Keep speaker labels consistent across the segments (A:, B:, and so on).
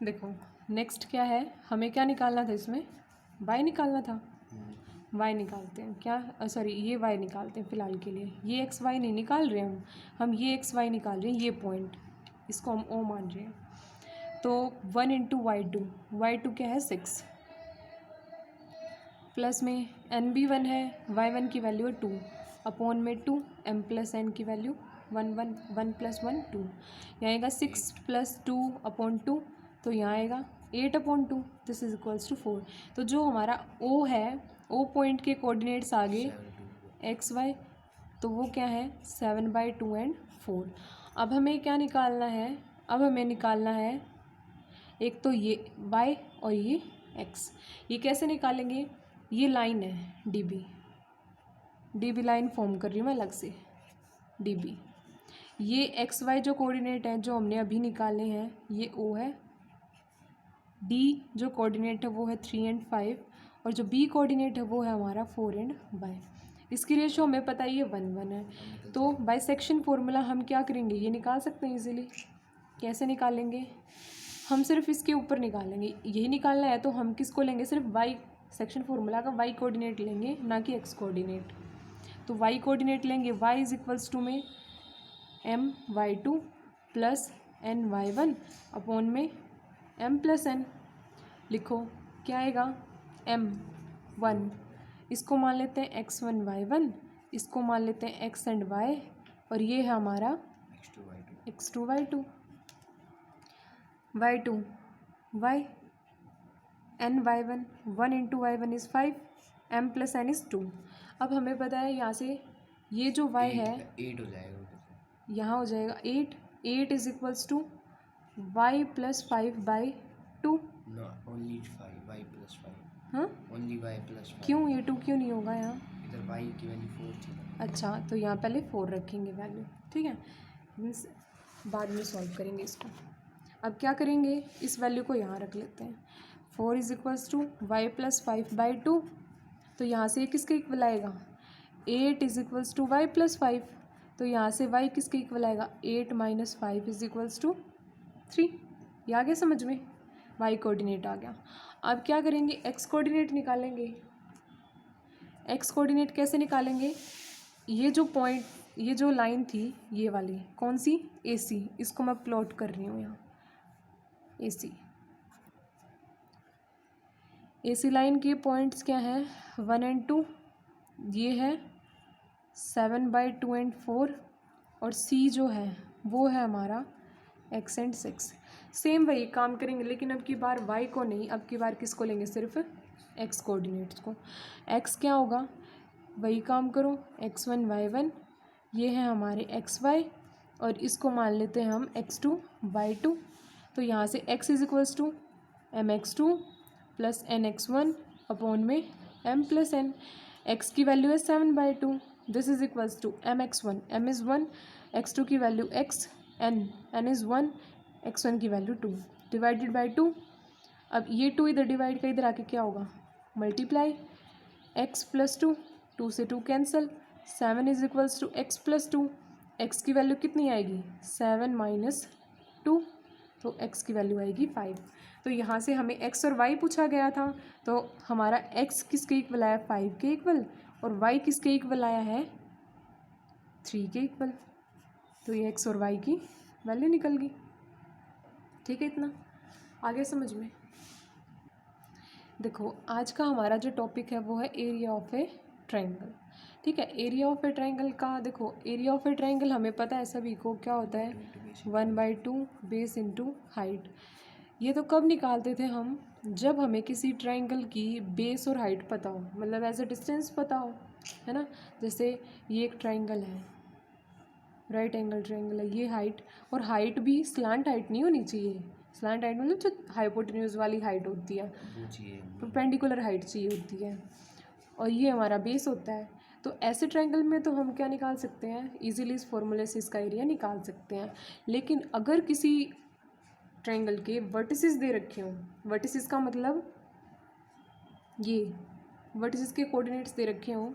A: देखो नेक्स्ट क्या है, हमें क्या निकालना था इसमें, y निकालना था। y निकालते हैं क्या, सॉरी ये y निकालते हैं फ़िलहाल के लिए। ये x y नहीं निकाल रहे हम ये x y निकाल रहे हैं, ये पॉइंट इसको हम o मान रहे हैं। तो 1 इंटू y2 क्या है 6, प्लस में n भी 1 है, y1 की वैल्यू है 2 अपॉन में 2 m प्लस n की वैल्यू 1 प्लस 1 2, यहाँ आएगा 6 प्लस 2 अपॉन 2, तो यहाँ आएगा 8 upon 2, this is equals to 4। तो जो हमारा o है, o पॉइंट के कोऑर्डिनेट्स आगे एक्स वाई, तो वो क्या है 7/2 एंड 4। अब हमें क्या निकालना है, अब हमें निकालना है एक तो ये y और ये x। ये कैसे निकालेंगे, ये लाइन है डी बी लाइन फॉर्म कर रही हूँ मैं अलग से डी बी। ये एक्स वाई जो कोऑर्डिनेट हैं जो हमने अभी निकाले हैं ये o है, d जो कोऑर्डिनेट है वो है 3 एंड 5, और जो b कोऑर्डिनेट है वो है हमारा 4 एंड y। इसकी रेशो हमें पता है ये 1 है। तो बाइसेक्शन फॉर्मूला हम क्या करेंगे, ये निकाल सकते हैं इजीली। कैसे निकालेंगे, हम सिर्फ इसके ऊपर निकालेंगे, यही निकालना है तो हम किसको लेंगे, सिर्फ वाई सेक्शन फार्मूला का वाई कोऑर्डिनेट लेंगे, ना कि एक्स कोऑर्डिनेट। तो वाई कोऑर्डिनेट लेंगे, वाई इज इक्वल्स टू में my2 प्लस ny1 अपॉन में m प्लस n। लिखो क्या आएगा m1, इसको मान लेते हैं x1 y1, इसको मान लेते हैं x एंड y, और ये है हमारा x2 y2 y n y1, 1 into y1 is 5, m plus n is 2। अब हमें पता है यहाँ से ये जो y है
B: 8 हो जाएगा,
A: यहाँ हो जाएगा 8 is equals to y plus 5/2।
B: Only 5 y plus 5,
A: हाँ
B: ओनली y प्लस 5।
A: क्यों ये 2 क्यों नहीं होगा यहाँ,
B: इधर y की वैल्यू 4 थी।
A: अच्छा तो यहाँ पहले 4 रखेंगे वैल्यू, ठीक है, मीन्स बाद में सॉल्व करेंगे इसको। अब क्या करेंगे, इस वैल्यू को यहाँ रख लेते हैं, 4 is equals to y plus 5/2। तो यहाँ से किसके इक्वल आएगा, 8 is equals to y plus 5, तो यहाँ से y किसके इक्वल आएगा, 8 माइनस 5 इज इक्वल्स टू 3। ये आ गया समझ में, y कोऑर्डिनेट आ गया। अब क्या करेंगे, x कोऑर्डिनेट निकालेंगे। x कोऑर्डिनेट कैसे निकालेंगे, ये जो पॉइंट, ये जो लाइन थी ये वाली कौन सी, AC, इसको मैं प्लॉट कर रही हूँ यहाँ AC लाइन के पॉइंट्स क्या हैं 1 एंड 2, ये है 7/2 एंड 4, और C जो है वो है हमारा x एंड 6। सेम वही काम करेंगे, लेकिन अब की बार y को नहीं, अब की बार किसको लेंगे, सिर्फ x कोऑर्डिनेट्स को। x क्या होगा, वही काम करो, x1 y1, ये है हमारे xy, और इसको मान लेते हैं हम x2 y2। तो यहाँ से x is equals to mx2 plus nx1 upon में m प्लस n। x की वैल्यू है 7/2, this is equals to mx1, m is 1, x2 की value x, n is 1, x1 की वैल्यू 2, डिवाइडेड बाई 2। अब ये 2 इधर डिवाइड का इधर आके क्या होगा, मल्टीप्लाई, x प्लस 2 से 2 cancel, 7 is equals to x plus 2, x की वैल्यू कितनी आएगी 7 माइनस 2, तो x की वैल्यू आएगी 5। तो यहाँ से हमें x और y पूछा गया था, तो हमारा x किसके इक्वल आया 5 के इक्वल, और y किसके इक्वल आया है 3 के इक्वल। तो ये x और y की वैल्यू निकल गई, ठीक है, इतना आगे समझ में। देखो आज का हमारा जो टॉपिक है वो है एरिया ऑफ ए ट्रायंगल, ठीक है। एरिया ऑफ ए ट्रायंगल का देखो, एरिया ऑफ ए ट्रायंगल हमें पता है सभी को क्या होता है 1/2 बेस इंटू हाइट। ये तो कब निकालते थे हम, जब हमें किसी ट्रायंगल की बेस और हाइट पता हो, मतलब एज अ डिस्टेंस पता हो, है ना। जैसे ये एक ट्रायंगल है, राइट एंगल ट्रायंगल है, ये हाइट, और हाइट भी स्लांट हाइट नहीं होनी चाहिए, स्लांट हाइट मतलब जो हाइपोटेन्यूज वाली हाइट होती है, परपेंडिकुलर हाइट चाहिए होती है, और ये हमारा बेस होता है। तो ऐसे ट्रायंगल में तो हम क्या निकाल सकते हैं, इजीली इस फॉर्मूले से इसका एरिया निकाल सकते हैं। लेकिन अगर किसी ट्रायंगल के वर्टिसेस दे रखे हों, वर्टिसेस का मतलब ये वर्टिसेस के कोऑर्डिनेट्स दे रखे हों,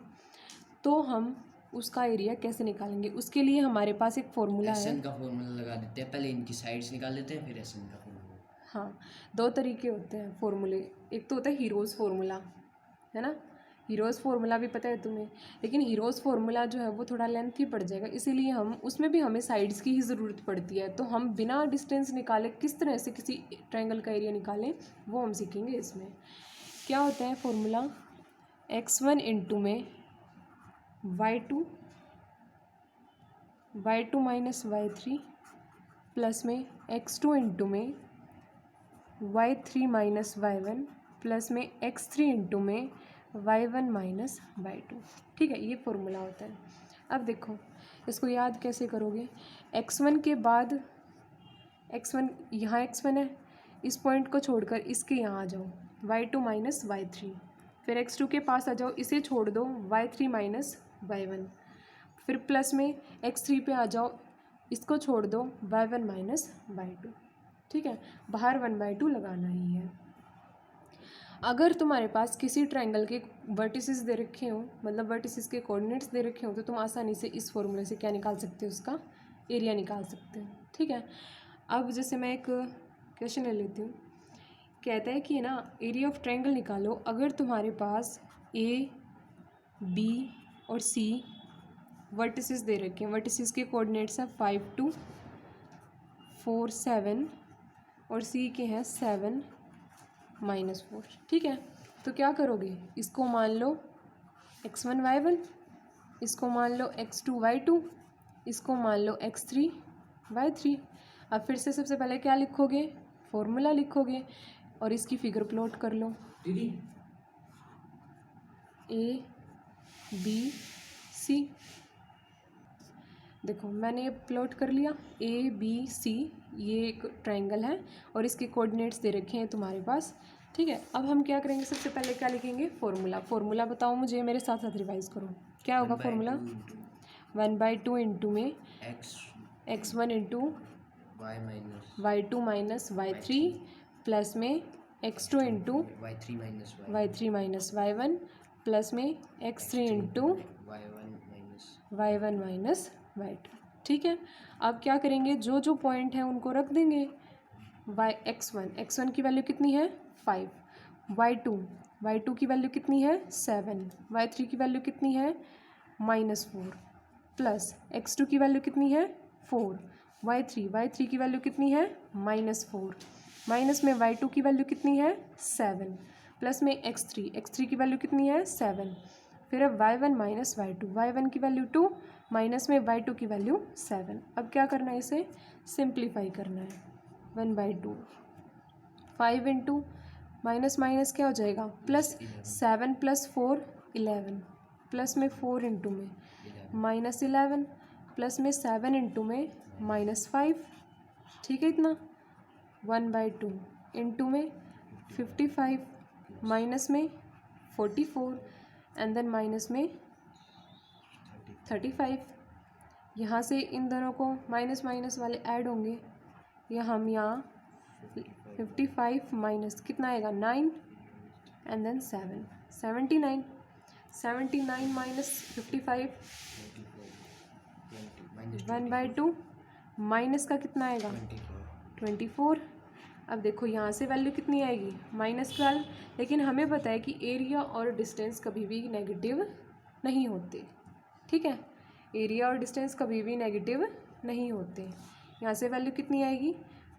A: तो हम उसका एरिया कैसे निकालेंगे, उसके लिए हमारे पास एक फॉर्मूला है।
B: SN का फॉर्मूला लगा देते हैं, पहले इनकी साइड्स निकाल लेते हैं फिर SN का फॉर्मूला।
A: हाँ, दो तरीके होते हैं फॉर्मूले। एक तो होता है हीरोज़ फार्मूला, है ना, हीरोज़ फार्मूला भी पता है तुम्हें, लेकिन हीरोज़ फार्मूला जो है वो थोड़ा लेंथी पड़ जाएगा, इसीलिए हम उसमें भी हमें साइड्स की ही ज़रूरत पड़ती है। तो हम बिना डिस्टेंस निकाले किस तरह से किसी ट्रायंगल का एरिया निकालें वो हम सीखेंगे इसमें। क्या होता है फॉर्मूला, x1 इंटू में y2 माइनस y3 प्लस में x2 इंटू में y3 माइनस y1 प्लस में x3 इंटू में y1 माइनस y2। ठीक है, ये फॉर्मूला होता है। अब देखो इसको याद कैसे करोगे, x1 के बाद x1, यहाँ x1 है, इस पॉइंट को छोड़कर इसके यहाँ आ जाओ y2 माइनस y3, फिर x2 के पास आ जाओ, इसे छोड़ दो y3 माइनस y1, फिर प्लस में x3 पे आ जाओ, इसको छोड़ दो y1 माइनस y2। ठीक है, बाहर 1/2 लगाना ही है। अगर तुम्हारे पास किसी ट्रायंगल के वर्टिसेस दे रखे हो, मतलब वर्टिसेस के कोऑर्डिनेट्स दे रखे हो, तो तुम आसानी से इस फॉर्मूले से क्या निकाल सकते हो, उसका एरिया निकाल सकते हो। ठीक है, अब जैसे मैं एक क्वेश्चन ले लेती हूँ, कहता है कि ना एरिया ऑफ ट्रायंगल निकालो अगर तुम्हारे पास A, B और C वर्टिसेस दे रखे हैं। वर्टिसेस के कोऑर्डिनेट्स हैं 5, 2, 4, 7 और C के हैं 7, -4। ठीक है, तो क्या करोगे, इसको मान लो x1 y1, इसको मान लो x2 y2, इसको मान लो x3 y3। अब फिर से सबसे पहले क्या लिखोगे, फॉर्मूला लिखोगे और इसकी फिगर प्लॉट कर लो।
B: दीदी
A: A B C, देखो मैंने ये प्लॉट कर लिया, A B C ये एक ट्रायंगल है और इसके कोऑर्डिनेट्स दे रखे हैं तुम्हारे पास। ठीक है, अब हम क्या करेंगे, सबसे पहले क्या लिखेंगे, फॉर्मूला बताओ मुझे, मेरे साथ साथ रिवाइज करो। क्या होगा फॉर्मूला, 1/2 इंटू में x1 into y2 minus y3 plus में x2 into y3 minus y1 plus में x3 into y1 minus y2। ठीक है, अब क्या करेंगे, जो जो पॉइंट है उनको रख देंगे। x1 की वैल्यू कितनी है 5, y2 की वैल्यू कितनी है 7, y3 की वैल्यू कितनी है -4 प्लस x2 की वैल्यू कितनी है 4, y3 की वैल्यू कितनी है -4, माइनस में y2 की वैल्यू कितनी है 7 प्लस में x3 की वैल्यू कितनी है 7, फिर अब y1 माइनस y2, y1 की वैल्यू 2 माइनस में y2 की वैल्यू 7। अब क्या करना है, इसे सिंप्लीफाई करना है, 1/2 5 इंटू माइनस माइनस क्या हो जाएगा प्लस, 7 प्लस 4 11 प्लस में 4 इंटू में -11 प्लस में 7 इंटू में -5। ठीक है, इतना 1/2 इंटू में 55 माइनस में 44 एंड देन माइनस में 35। यहाँ से इन दोनों को माइनस माइनस वाले ऐड होंगे, या हम यहाँ 55 माइनस कितना आएगा 9 एंड देन 7, 79 माइनस 55 1/2 माइनस का कितना आएगा 24। अब देखो यहाँ से वैल्यू कितनी आएगी -12, लेकिन हमें पता है कि एरिया और डिस्टेंस कभी भी नेगेटिव नहीं होते। ठीक है, एरिया और डिस्टेंस कभी भी नेगेटिव नहीं होते। यहाँ से वैल्यू कितनी आएगी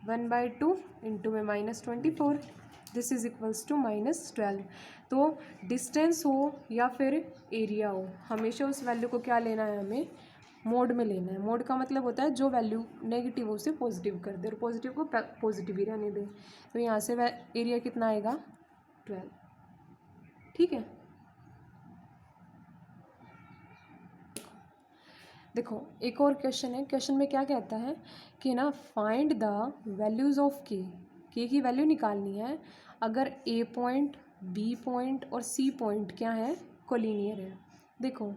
A: 1/2 इंटू में -24, दिस इज इक्वल्स टू -12। तो डिस्टेंस हो या फिर एरिया हो, हमेशा उस वैल्यू को क्या लेना है, हमें मोड में लेना है। मोड का मतलब होता है जो वैल्यू नेगेटिव हो उसे पॉजिटिव कर दे और पॉजिटिव को पॉजिटिव ही रहने दे। तो यहाँ से एरिया कितना आएगा 12। ठीक है, देखो एक और क्वेश्चन है, क्वेश्चन में क्या कहता है कि ना फाइंड द वैल्यूज़ ऑफ के की वैल्यू निकालनी है अगर ए पॉइंट, बी पॉइंट और सी पॉइंट क्या है, कोलिनियर है। देखो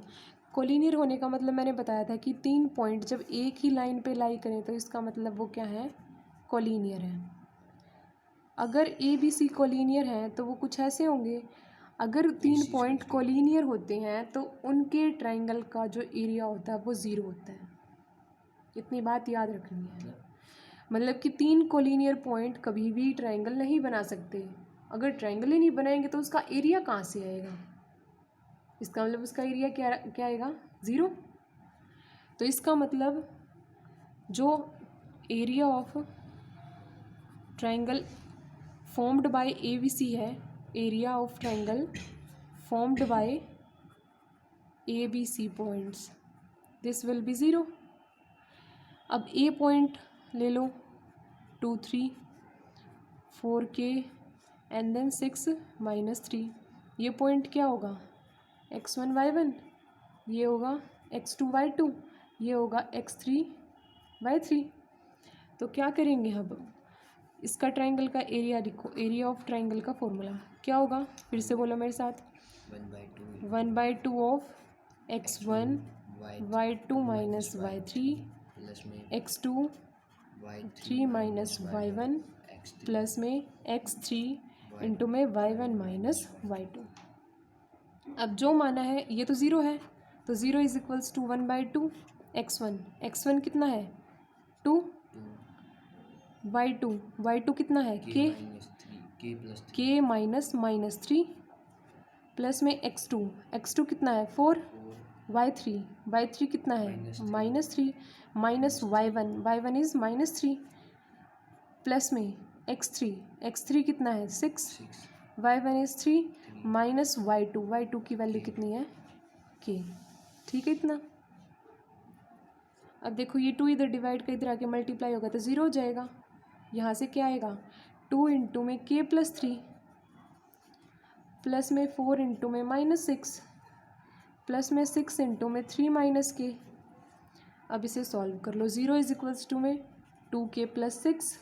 A: कोलिनियर होने का मतलब मैंने बताया था कि 3 पॉइंट जब एक ही लाइन पे लाई करें तो इसका मतलब वो क्या है, कोलिनियर है। अगर ए बी सी कोलिनियर हैं तो वो कुछ ऐसे होंगे, अगर 3 पॉइंट कोलिनियर होते हैं तो उनके ट्रायंगल का जो एरिया होता है वो 0 होता है। इतनी बात याद रखनी है। मतलब कि 3 कोलिनियर पॉइंट कभी भी ट्रायंगल नहीं बना सकते। अगर ट्रायंगल ही नहीं बनाएंगे तो उसका एरिया कहाँ से आएगा? इसका मतलब उसका एरिया क्या क्या आएगा? 0। तो इसका मतलब जो area of triangle formed by ABC है, area of triangle formed by ABC points, this will be 0। अब A पॉइंट ले लो, 2 3 4 K एंड देन 6 -3। ये पॉइंट क्या होगा? x1 y1, ये होगा x2 y2, ये होगा x3 y3। तो क्या करेंगे अब? इसका ट्रायंगल का एरिया लिखो, एरिया ऑफ ट्रायंगल का फॉर्मूला क्या होगा? फिर से बोलो मेरे साथ। 1/2 of x1 y2 minus y3 x2 3 minus y1 plus में x3 इंटू में y1 माइनस y2। अब जो माना है ये तो 0 है, तो 0 इज इक्वल्स टू 1/2 x1 कितना है? 2। y2 कितना है? k माइनस 3 प्लस में x2 कितना है? 4। y3 कितना है? -3 माइनस y1 इज -3 प्लस में x3 कितना है? 6। y1 इज 3 माइनस y2 की वैल्यू कितनी है? k। ठीक है इतना। अब देखो ये 2 इधर डिवाइड का इधर आके मल्टीप्लाई होगा तो 0 हो जाएगा। यहाँ से क्या आएगा? 2 इंटू में k+3 प्लस में 4 इंटू में -6 प्लस में 6 इंटू में 3 - k। अब इसे सॉल्व कर लो। 0 इज इक्वल्स टू में 2k + 6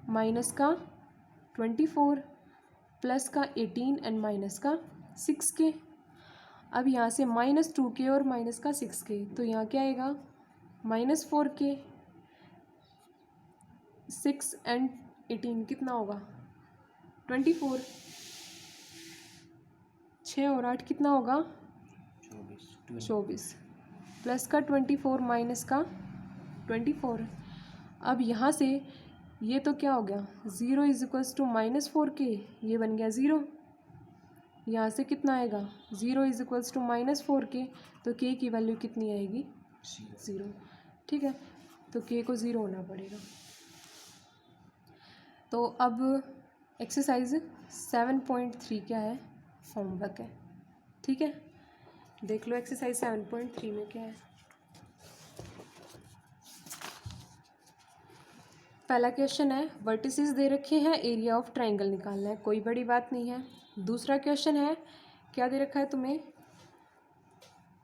A: माइनस का 24 प्लस का 18 एंड माइनस का 6k। अब यहाँ से -2k और माइनस का 6k, तो यहाँ क्या आएगा? -4k। 6 एंड 18 कितना होगा? 24। 6 और 8 कितना होगा? 24 प्लस का 24 माइनस का 24। अब यहाँ से ये तो क्या हो गया? 0 इज इक्वल्स टू -4k, ये बन गया 0। यहाँ से कितना आएगा? 0 इज इक्वल्स टू -4k, तो k की वैल्यू कितनी आएगी? 0। ठीक है, तो k को 0 होना पड़ेगा। तो अब एक्सरसाइज 7.3 क्या है? होमवर्क है। ठीक है, देख लो एक्सरसाइज 7.3 में क्या है। पहला क्वेश्चन है, वर्टिसेस दे रखे हैं, एरिया ऑफ ट्रायंगल निकालना है, कोई बड़ी बात नहीं है। दूसरा क्वेश्चन है, क्या दे रखा है तुम्हें?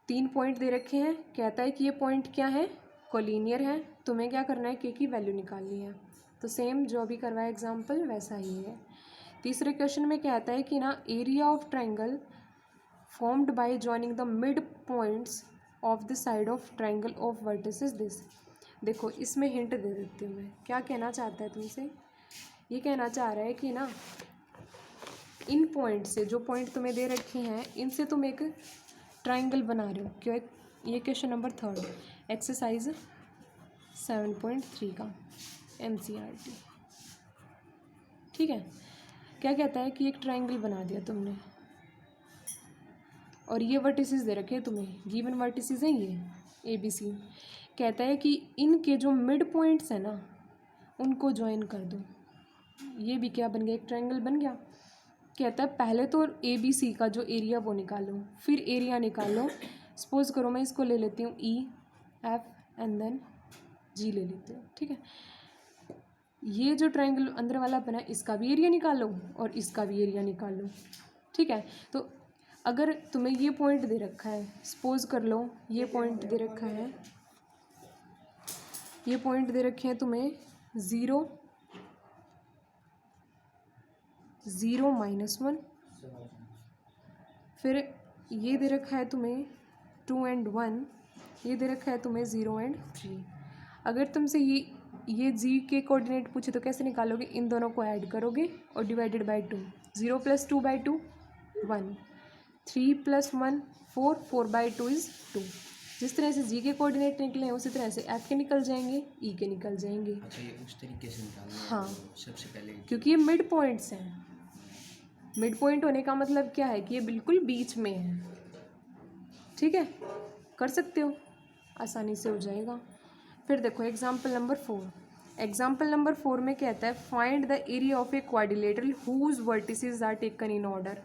A: 3 पॉइंट दे रखे हैं, कहता है कि ये पॉइंट क्या है? कोलिनियर है। तुम्हें क्या करना है? के की वैल्यू निकालनी है। तो सेम जो अभी करवाया एग्जाम्पल वैसा ही है। तीसरे क्वेश्चन में कहता है कि ना, area of triangle formed by joining the mid points of the side of triangle of vertices this. देखो इसमें हिंट दे देती हूँ मैं, क्या कहना चाहता है तुमसे? ये कहना चाह रहा है कि ना, इन पॉइंट से, जो पॉइंट तुम्हें दे रखे हैं, इनसे तुम एक ट्रायंगल बना रहे हो। क्यों? ये क्वेश्चन नंबर 3 एक्सरसाइज 7.3 का MCRT। ठीक है, क्या कहता है कि एक ट्रायंगल बना दिया तुमने और ये वर्टिसेस दे रखे हैं तुम्हें, गिवन वर्टिसेस हैं ये ABC। कहता है कि इनके जो मिड पॉइंट्स हैं ना, उनको ज्वाइन कर दो। ये भी क्या बन गया? एक ट्रायंगल बन गया। कहता है पहले तो ABC का जो एरिया वो निकालो, फिर एरिया निकालो। सपोज करो मैं इसको ले लेती हूँ E, F and then G ले लेती हूँ। ठीक है, ये जो ट्रायंगल अंदर वाला बना है, इसका भी एरिया निकालो और इसका भी एरिया निकालो। ठीक है, तो अगर तुम्हें ये पॉइंट दे रखा है, सपोज कर लो ये पॉइंट दे रखा है, ये पॉइंट दे रखे हैं तुम्हें 0 0 -1, फिर ये दे रखा है तुम्हें 2 एंड 1, ये दे रखा है तुम्हें 0 एंड 3। अगर तुमसे ये G के कोऑर्डिनेट पूछे तो कैसे निकालोगे? इन दोनों को ऐड करोगे और डिवाइडेड बाय 2। 0 + 2/2 1, 3 + 1 4, 4/2 इज 2। जिस तरह से जी के कोऑर्डिनेट निकले हैं उसी तरह से एफ के निकल जाएंगे, ई के निकल जाएंगे।
B: अच्छा, ये उस तरीके से निकालना है।
A: हाँ।
B: तो सबसे पहले
A: क्योंकि ये मिड पॉइंट्स हैं। मिड पॉइंट होने का मतलब क्या है कि ये बिल्कुल बीच में है। ठीक है, कर सकते हो, आसानी से हो जाएगा। फिर देखो एग्जाम्पल नंबर 4। एग्जाम्पल नंबर 4 में कहता है find the area of a quadrilateral whose vertices are taken in order.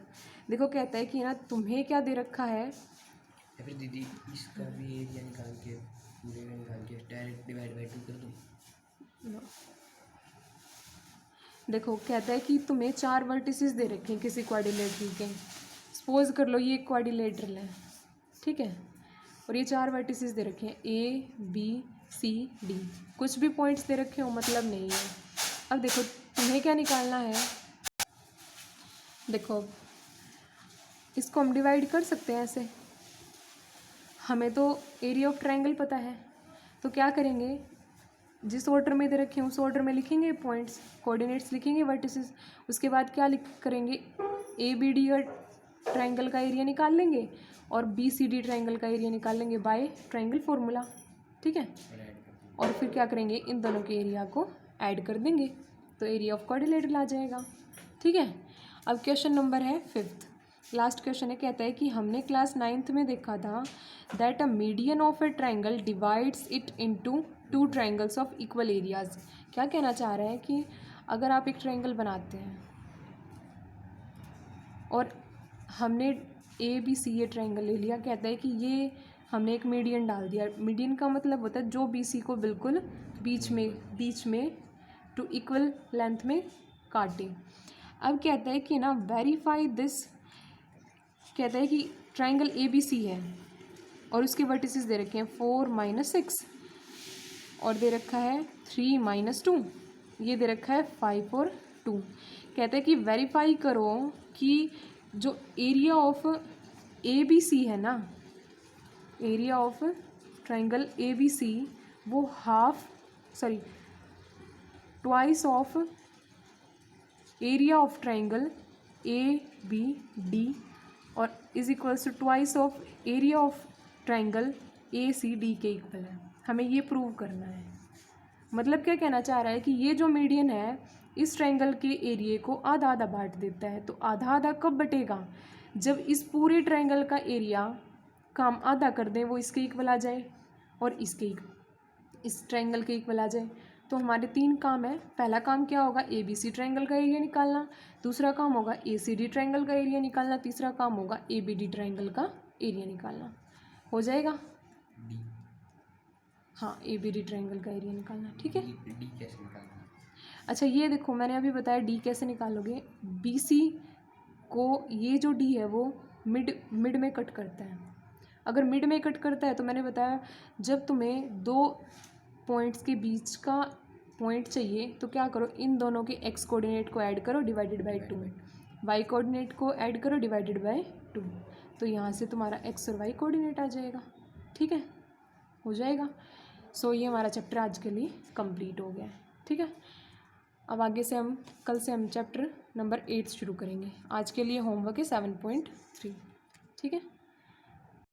A: देखो कहता है कि ना तुम्हें क्या दे रखा है,
B: या फिर दीदी इसका भी एरिया निकाल के पूरे का निकाल के डायरेक्ट डिवाइड बाई 2 कर दूँ।
A: देखो कहता है कि तुम्हें 4 वर्टिसेस दे रखे हैं किसी क्वाड्रिलेटरल के। सपोज कर लो ये एक क्वाड्रिलेटरल है, ठीक है, और ये 4 वर्टिसेस दे रखे हैं ए बी सी डी। कुछ भी पॉइंट्स दे रखे हो मतलब नहीं है। अब देखो तुम्हें क्या निकालना है, देखो इसको हम डिवाइड कर सकते हैं ऐसे। हमें तो एरिया ऑफ ट्रायंगल पता है, तो क्या करेंगे, जिस ऑर्डर में दे रखे हैं उस ऑर्डर में लिखेंगे पॉइंट्स, कोऑर्डिनेट्स लिखेंगे, वर्टिसेस। उसके बाद क्या करेंगे, ए बी डी का ट्रायंगल का एरिया निकाल लेंगे और बी सी डी ट्रायंगल का एरिया निकाल लेंगे बाय ट्रायंगल फार्मूला। ठीक है, और फिर क्या करेंगे, इन दोनों के एरिया को ऐड कर देंगे तो एरिया ऑफ क्वाड्रिलेटरल आ जाएगा। ठीक है, अब क्वेश्चन नंबर है 5th, लास्ट क्वेश्चन है। कहता है कि हमने क्लास 9th में देखा था that a median of A triangle divides it into 2 triangles of equal areas. क्या कहना चाह रहा है कि अगर आप एक ट्रायंगल बनाते हैं और हमने ए बी सी ये ट्रायंगल ले लिया, कहता है कि ये हमने एक मीडियन डाल दिया। मीडियन का मतलब होता है जो बी सी को बिल्कुल बीच में टू इक्वल लेंथ में काटे। अब कहता है कि ना वेरीफाई दिस, कहता है कि ट्रायंगल ए बी सी है और उसके वर्टिसेस दे रखे हैं 4 - 6 और दे रखा है 3 - 2, ये दे रखा है 5 और 2। कहता है कि वेरीफाई करो कि जो area of A B C है ना, area of triangle A B C वो twice of area of triangle A B D और is equals to twice of area of triangle A C D के equal है। हमें ये prove करना है। मतलब क्या कहना चाह रहा है कि ये जो मीडियन है इस ट्रायंगल के एरिया को आधा आधा बांट देता है। तो आधा आधा कब बटेगा, जब इस पूरे ट्रायंगल का एरिया का हम आधा कर दें, वो इसके इक्वल आ जाए और इस ट्रायंगल के इक्वल आ जाए। तो हमारे 3 काम है। पहला काम क्या होगा, ए बी सी ट्रायंगल का एरिया निकालना। दूसरा काम होगा ए सी डी ट्रायंगल का एरिया निकालना। तीसरा काम होगा ए बी डी ट्रायंगल का एरिया निकालना। हो जाएगा,
B: डी,
A: हाँ, ए बी डी ट्रायंगल का एरिया निकालना। ठीक है,
B: डी कैसे निकालना है?
A: अच्छा ये देखो मैंने अभी बताया डी कैसे निकालोगे। बी सी को ये जो डी है वो मिड में कट करता है। अगर मिड में कट करता है तो मैंने बताया जब तुम्हें 2 पॉइंट्स के बीच का पॉइंट चाहिए तो क्या करो, इन दोनों के एक्स कोऑर्डिनेट को ऐड करो डिवाइडेड बाय 2, वाई कोऑर्डिनेट को ऐड करो डिवाइडेड बाय 2। तो यहाँ से तुम्हारा एक्स और वाई कोऑर्डिनेट आ जाएगा। ठीक है, हो जाएगा। सो ये हमारा चैप्टर आज के लिए कंप्लीट हो गया है। ठीक है, अब आगे से कल से हम चैप्टर नंबर 8 शुरू करेंगे। आज के लिए होमवर्क है 7.3। ठीक है।